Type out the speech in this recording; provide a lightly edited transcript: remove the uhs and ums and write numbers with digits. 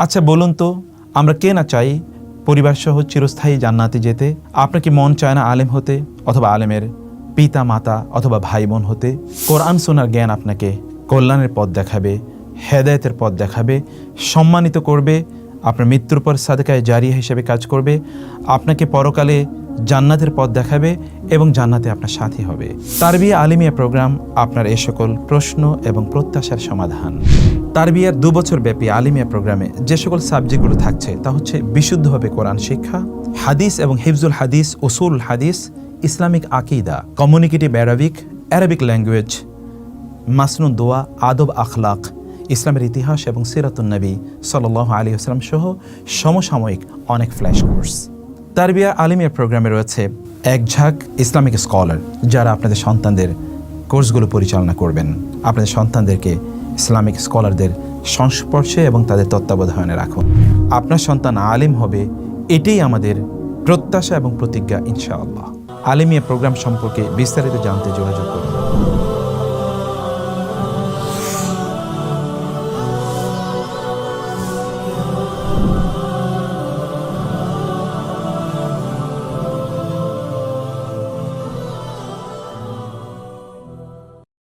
আচ্ছা বলুন তো, আমরা কে না চাই পরিবার সহ চিরস্থায়ী জান্নাতে যেতে? আপনার কি মন চায় না আলেম হতে, অথবা আলেমের পিতা মাতা অথবা ভাই বোন হতে? কোরআন শোনার জ্ঞান আপনাকে কল্যাণের পথ দেখাবে, হেদায়েতের পথ দেখাবে, সম্মানিত করবে, আপনার মৃত্যুর পর সাদকায়ে জারিয়া হিসেবে কাজ করবে, আপনাকে পরকালে জান্নাতের পথ দেখাবে এবং জান্নাতে আপনার সাথী হবে। তারবিয়া আলিমিয়া প্রোগ্রাম আপনার এ সকল প্রশ্ন এবং প্রত্যাশার সমাধান। তারবিয়ার 2 বছর ব্যাপী আলিমিয়া প্রোগ্রামে যে সকল সাবজেক্টগুলো থাকছে তা হচ্ছে বিশুদ্ধভাবে কোরআন শিক্ষা, হাদিস এবং হিফজুল হাদিস, উসুল হাদিস, ইসলামিক আকিদা, কমিউনিকেটিভ অ্যারাবিক ল্যাঙ্গুয়েজ, মাসনুন দোয়া, আদব আখলাক, ইসলামের ইতিহাস এবং সিরাতুন নবী সাল্লাল্লাহু আলাইহি ওয়াসাল্লাম সহ সমসাময়িক অনেক ফ্ল্যাশ কোর্স। তারবিয়া আলিমিয়া প্রোগ্রামে রয়েছে এক ঝাঁক ইসলামিক স্কলার যারা আপনাদের সন্তানদের কোর্সগুলো পরিচালনা করবেন। আপনাদের সন্তানদেরকে ইসলামিক স্কলারদের সংস্পর্শে এবং তাদের তত্ত্বাবধানে রাখুন। আপনার সন্তান আলিম হবে, এটাই আমাদের প্রত্যাশা এবং প্রতিজ্ঞা ইনশাআল্লাহ। আলিমিয়া প্রোগ্রাম সম্পর্কে বিস্তারিত জানতে যোগাযোগ করুন।